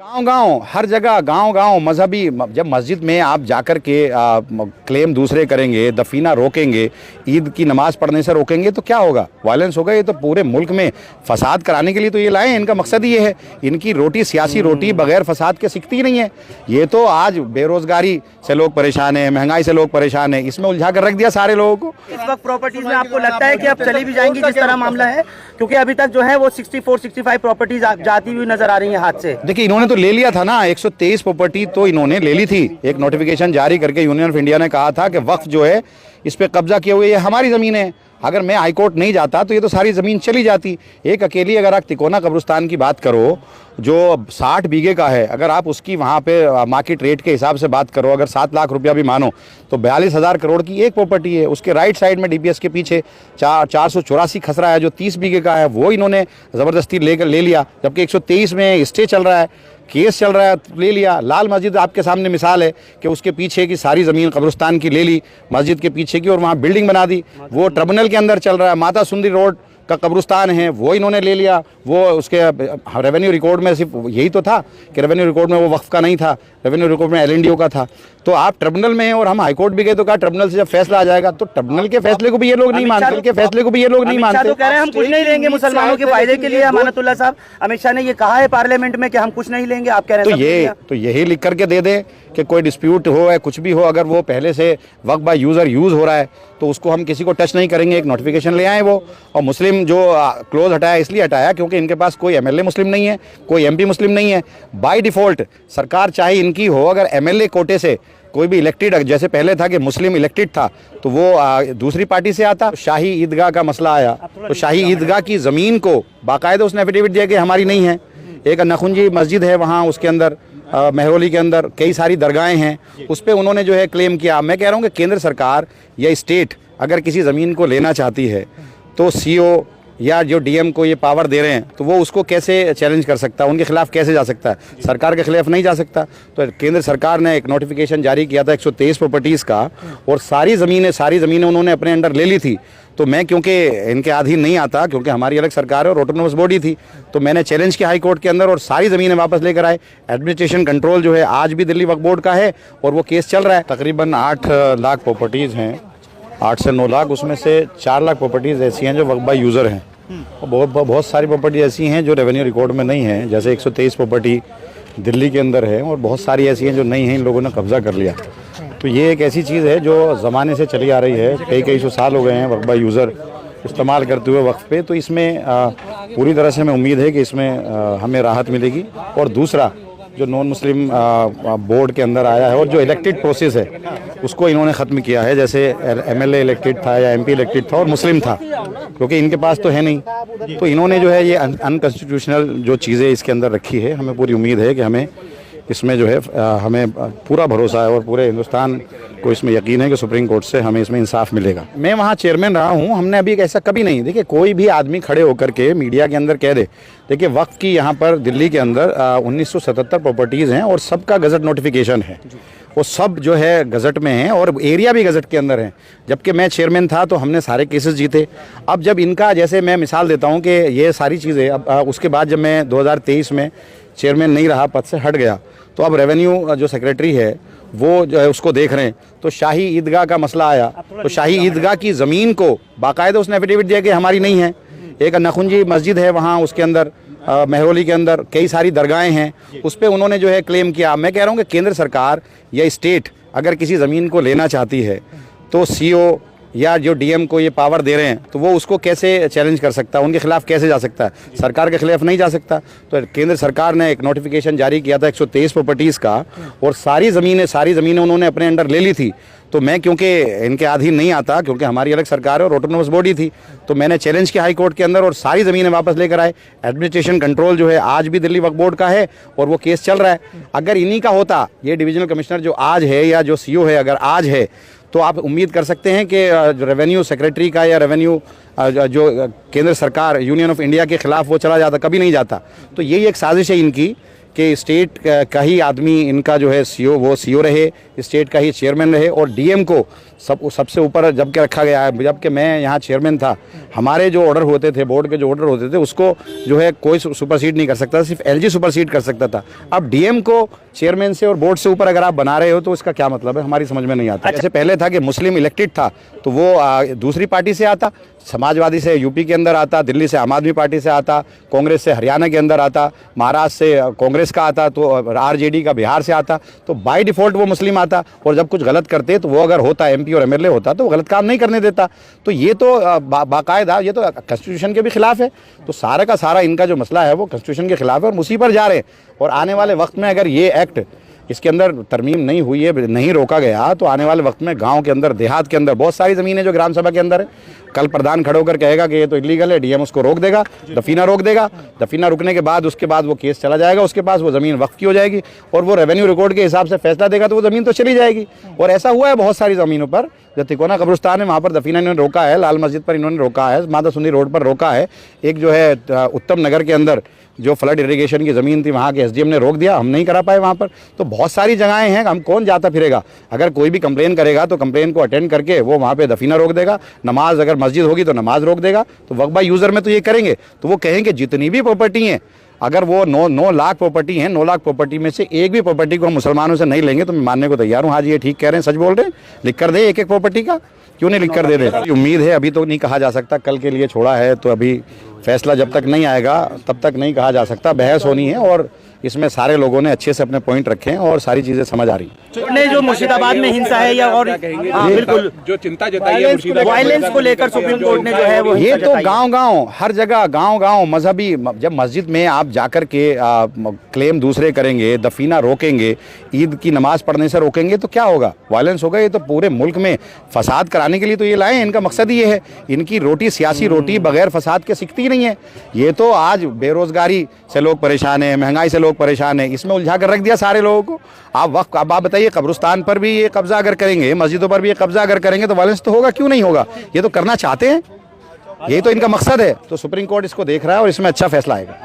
गांव गांव हर जगह गांव गांव मजहबी जब मस्जिद में आप जाकर के क्लेम दूसरे करेंगे, दफीना रोकेंगे, ईद की नमाज पढ़ने से रोकेंगे तो क्या होगा? वायलेंस होगा। ये तो पूरे मुल्क में फसाद कराने के लिए तो ये लाए हैं। इनका मकसद ये है। इनकी रोटी, सियासी रोटी बगैर फसाद के सिकती ही नहीं है। ये तो आज बेरोजगारी से लोग परेशान हैं, महंगाई से लोग परेशान हैं, इसमें उलझा कर रख दिया सारे लोगों को। इस वक्त प्रॉपर्टीज में आपको लगता है कि अब चली भी जाएंगी जिस तरह मामला है? क्योंकि अभी तक जो है वो 64-65 प्रॉपर्टीज जाती हुई नजर आ रही है हाथ से। देखिए, इन्होंने तो ले लिया था ना, 123 प्रॉपर्टी तो इन्होंने ले ली थी। एक नोटिफिकेशन जारी करके यूनियन ऑफ इंडिया ने कहा था कि वक्फ जो है इस पे कब्जा किए हुए ये हमारी ज़मीन है। अगर मैं हाई कोर्ट नहीं जाता तो ये तो सारी ज़मीन चली जाती। एक अकेली अगर आप तिकोना कब्रिस्तान की बात करो जो 60 बीघे का है, अगर आप उसकी वहाँ पे मार्केट रेट के हिसाब से बात करो, अगर 7 लाख रुपया भी मानो तो 42,000 करोड़ की एक प्रॉपर्टी है। उसके राइट साइड में डीपीएस के पीछे 484 खसरा है जो 30 बीघे का है, वो इन्होंने ज़बरदस्ती लेकर ले लिया। जबकि 123 में स्टे चल रहा है, केस चल रहा है, ले लिया। लाल मस्जिद आपके सामने मिसाल है कि उसके पीछे की सारी ज़मीन कब्रिस्तान की ले ली, मस्जिद के पीछे की, और वहाँ बिल्डिंग बना दी। वो ट्रिब्यूनल के अंदर चल रहा है। माता सुंदरी रोड का कब्रिस्तान है वो इन्होंने ले लिया। वो उसके रेवेन्यू रिकॉर्ड में सिर्फ यही तो था कि रेवेन्यू रिकॉर्ड में वो वक्फ का नहीं था, रेवेन्यू रिकॉर्ड में LNDO का था। तो आप ट्रिब्यूनल में हैं और हम हाईकोर्ट भी गए तो कहा ट्रिब्यूनल से जब फैसला आ जाएगा तो ट्रिब्यूनल के फैसले को भी ये लोग नहीं मानते, के फैसले को भी ये लोग नहीं मानते। तो कह रहे हैं हम कुछ नहीं लेंगे मुसलमानों के फायदे के लिए। अमानतुल्लाह साहब, अमित शाह ने ये कहा है पार्लियामेंट में कि हम कुछ नहीं लेंगे। आप कह रहे हैं तो यही लिख करके दे दें कि कोई डिस्प्यूट हो या कुछ भी हो, अगर वो पहले से वक्फ बाय यूज़र यूज़ हो रहा है तो उसको हम किसी को टच नहीं करेंगे। एक नोटिफिकेशन ले आए वो। और मुस्लिम जो क्लोज हटाया इसलिए हटाया क्योंकि इनके पास कोई MLA मुस्लिम नहीं है, कोई MP मुस्लिम नहीं है। बाय डिफ़ॉल्ट सरकार चाहे इनकी हो, अगर MLA कोटे से कोई भी इलेक्टेड, जैसे पहले था कि मुस्लिम इलेक्टेड था तो वो दूसरी पार्टी से आता। शाही ईदगाह का मसला आया तो शाही ईदगाह की ज़मीन को बाकायदा उसने एफिडेविट दिया कि हमारी नहीं है। एक नखुंजी मस्जिद है वहाँ, उसके अंदर महरौली के अंदर कई सारी दरगाहें हैं, उस पर उन्होंने जो है क्लेम किया। मैं कह रहा हूँ कि केंद्र सरकार या स्टेट अगर किसी ज़मीन को लेना चाहती है तो CO या जो DM को ये पावर दे रहे हैं तो वो उसको कैसे चैलेंज कर सकता है, उनके खिलाफ कैसे जा सकता है? सरकार के खिलाफ नहीं जा सकता। तो केंद्र सरकार ने एक नोटिफिकेशन जारी किया था 123 प्रॉपर्टीज़ का, और सारी ज़मीनें उन्होंने अपने अंडर ले ली थी। तो मैं क्योंकि इनके अधीन नहीं आता, क्योंकि हमारी अलग सरकार है और ऑटोनोमस बॉडी थी, तो मैंने चैलेंज किया हाई कोर्ट के अंदर और सारी ज़मीनें वापस लेकर आए। एडमिनिस्ट्रेशन कंट्रोल जो है आज भी दिल्ली वक्फ बोर्ड का है और वो केस चल रहा है। तकरीबन 8 लाख प्रॉपर्टीज़ हैं, 8 से 9 लाख, उसमें से 4 लाख प्रॉपर्टीज़ ऐसी हैं जो वक्फ बाय यूज़र हैं। और बहुत सारी प्रॉपर्टी ऐसी हैं जो रेवेन्यू रिकॉर्ड में नहीं हैं, जैसे 123 प्रॉपर्टी दिल्ली के अंदर है, और बहुत सारी ऐसी हैं जो नहीं हैं, इन लोगों ने कब्जा कर लिया। तो ये एक ऐसी चीज़ है जो ज़माने से चली आ रही है। कई सौ साल हो गए हैं वक्फ बाय यूज़र इस्तेमाल करते हुए वक्फ पे। तो इसमें पूरी तरह से हमें उम्मीद है कि इसमें हमें राहत मिलेगी। और दूसरा, जो नॉन मुस्लिम बोर्ड के अंदर आया है और जो इलेक्टेड प्रोसेस है उसको इन्होंने ख़त्म किया है। जैसे MLA इलेक्टेड था या MP इलेक्टेड था और मुस्लिम था, क्योंकि इनके पास तो है नहीं, तो इन्होंने जो है ये अनकॉन्स्टिट्यूशनल जो चीज़ें इसके अंदर रखी है। हमें पूरी उम्मीद है कि हमें इसमें जो है हमें पूरा भरोसा है और पूरे हिंदुस्तान को इसमें यकीन है कि सुप्रीम कोर्ट से हमें इसमें इंसाफ मिलेगा। मैं वहाँ चेयरमैन रहा हूँ, हमने अभी ऐसा कभी नहीं। देखिए, कोई भी आदमी खड़े होकर के मीडिया के अंदर कह दे, देखिए वक्फ की यहाँ पर दिल्ली के अंदर 1977 प्रॉपर्टीज़ हैं और सबका गज़ट नोटिफिकेशन है, वो सब जो है गज़ट में है और एरिया भी गज़ट के अंदर है। जबकि मैं चेयरमैन था तो हमने सारे केसेस जीते। अब जब इनका, जैसे मैं मिसाल देता हूँ कि ये सारी चीज़ें, अब उसके बाद जब मैं 2023 में चेयरमैन नहीं रहा, पद से हट गया, तो अब रेवेन्यू जो सेक्रेटरी है वो जो है उसको देख रहे हैं। तो शाही ईदगाह का मसला आया तो शाही ईदगाह की ज़मीन को बाकायदा उसने एफिडेविट दिया कि हमारी नहीं है। एक नखुंजी मस्जिद है वहाँ, उसके अंदर महरौली के अंदर कई सारी दरगाहें हैं, उस पर उन्होंने जो है क्लेम किया। मैं कह रहा हूँ कि केंद्र सरकार या स्टेट अगर किसी ज़मीन को लेना चाहती है तो CO या जो DM को ये पावर दे रहे हैं तो वो उसको कैसे चैलेंज कर सकता है, उनके खिलाफ कैसे जा सकता है? सरकार के खिलाफ नहीं जा सकता। तो केंद्र सरकार ने एक नोटिफिकेशन जारी किया था 123 प्रॉपर्टीज़ का, और सारी ज़मीनें उन्होंने अपने अंडर ले ली थी। तो मैं क्योंकि इनके अधीन नहीं आता, क्योंकि हमारी अलग सरकार है और ऑटोनोमस बॉडी थी, तो मैंने चैलेंज किया हाई कोर्ट के अंदर और सारी ज़मीनें वापस लेकर आए। एडमिनिस्ट्रेशन कंट्रोल जो है आज भी दिल्ली वक्फ बोर्ड का है और वो केस चल रहा है। अगर इन्हीं का होता, ये डिविजनल कमिश्नर जो आज है या जो CO है अगर आज है, तो आप उम्मीद कर सकते हैं कि रेवेन्यू सेक्रेटरी का या रेवेन्यू जो केंद्र सरकार यूनियन ऑफ इंडिया के ख़िलाफ़ वो चला जाता, कभी नहीं जाता। तो यही एक साजिश है इनकी कि स्टेट का ही आदमी इनका जो है सीईओ वो सीईओ रहे, स्टेट का ही चेयरमैन रहे, और डीएम को सबसे ऊपर जबकि रखा गया है। जबकि मैं यहाँ चेयरमैन था, हमारे जो ऑर्डर होते थे, बोर्ड के जो ऑर्डर होते थे, उसको जो है कोई सुपरसीड नहीं कर सकता, सिर्फ एलजी सुपरसीड कर सकता था। अब डीएम को चेयरमैन से और बोर्ड से ऊपर अगर आप बना रहे हो तो इसका क्या मतलब है, हमारी समझ में नहीं आता। जैसे पहले था कि मुस्लिम इलेक्टेड था तो वो दूसरी पार्टी से आता, समाजवादी से यूपी के अंदर आता, दिल्ली से आम आदमी पार्टी से आता, कांग्रेस से हरियाणा के अंदर आता, महाराष्ट्र से कांग्रेस का आता, तो आरजेडी का बिहार से आता, तो बाय डिफ़ॉल्ट वो मुस्लिम आता। और जब कुछ गलत करते तो वो अगर होता एमपी और एमएलए होता तो वो गलत काम नहीं करने देता। तो ये तो बाकायदा ये तो कॉन्स्टिट्यूशन के भी खिलाफ है। तो सारा का सारा इनका जो मसला है वो कॉन्स्टिट्यूशन के खिलाफ है और उसी पर जा रहे हैं। और आने वाले वक्त में अगर ये एक्ट इसके अंदर तरमीम नहीं हुई है, नहीं रोका गया, तो आने वाले वक्त में गांव के अंदर, देहात के अंदर बहुत सारी ज़मीनें जो ग्राम सभा के अंदर है, कल प्रधान खड़े होकर कहेगा कि ये तो इलीगल है, डीएम उसको रोक देगा, दफीना रोक देगा। दफीना रुकने के बाद उसके बाद वो केस चला जाएगा, उसके पास वो ज़मीन वक्फ की हो जाएगी और वो रेवेन्यू रिकॉर्ड के हिसाब से फैसला देगा तो वो ज़मीन तो चली जाएगी। और ऐसा हुआ है बहुत सारी ज़मीनों पर, जो तिकोना कब्रिस्तान है वहाँ पर दफीना इन्होंने रोका है, लाल मस्जिद पर इन्होंने रोका है, माता सुंदरी रोड पर रोका है, एक जो है उत्तम नगर के अंदर जो फ्लड इरिगेशन की ज़मीन थी वहाँ के एसडीएम ने रोक दिया, हम नहीं करा पाए वहाँ पर। तो बहुत सारी जगहें हैं, हम कौन जाता फिरेगा। अगर कोई भी कंप्लेन करेगा तो कंप्लेन को अटेंड करके वो वहाँ पे दफीना रोक देगा, नमाज अगर मस्जिद होगी तो नमाज रोक देगा। तो वक्फ बाय यूज़र में तो ये करेंगे, तो वो कहेंगे जितनी भी प्रॉपर्टी हैं, अगर वो 9 लाख प्रॉपर्टी हैं, 9 लाख प्रॉपर्टी में से एक भी प्रॉपर्टी को हम मुसलमानों से नहीं लेंगे तो मैं मानने को तैयार हूँ। हाँ जी ये ठीक कह रहे हैं, सच बोल रहे हैं, लिख कर दे एक एक प्रॉपर्टी का, क्यों नहीं लिख कर दे रहे। उम्मीद है, अभी तो नहीं कहा जा सकता, कल के लिए छोड़ा है, तो अभी फैसला जब तक नहीं आएगा तब तक नहीं कहा जा सकता। बहस होनी है और इसमें सारे लोगों ने अच्छे से अपने पॉइंट रखे हैं और सारी चीज़ें समझ आ रही हैं। ने जो मुर्शिदाबाद में हिंसा है या और बिल्कुल जो चिंता जताई है वायलेंस को लेकर सुप्रीम कोर्ट ने जो है वो ये तो गांव-गांव हर जगह गांव-गांव मजहबी, जब मस्जिद में आप जाकर के क्लेम दूसरे करेंगे, दफीना रोकेंगे, ईद की नमाज पढ़ने से रोकेंगे तो क्या होगा, वायलेंस होगा। ये तो पूरे मुल्क में फसाद कराने के लिए तो ये लाए हैं, इनका मकसद ही ये है। इनकी रोटी, सियासी रोटी बगैर फसाद के सिकती नहीं है। ये तो आज बेरोजगारी से लोग परेशान हैं, महंगाई से लोग परेशान है, इसमें उलझा कर रख दिया सारे लोगों को। अब आप बताइए, कब्रिस्तान पर भी ये कब्जा अगर करेंगे, मस्जिदों पर भी ये कब्जा अगर करेंगे तो वायलेंस तो होगा, क्यों नहीं होगा। ये तो करना चाहते हैं, यही तो इनका मकसद है। तो सुप्रीम कोर्ट इसको देख रहा है और इसमें अच्छा फैसला आएगा।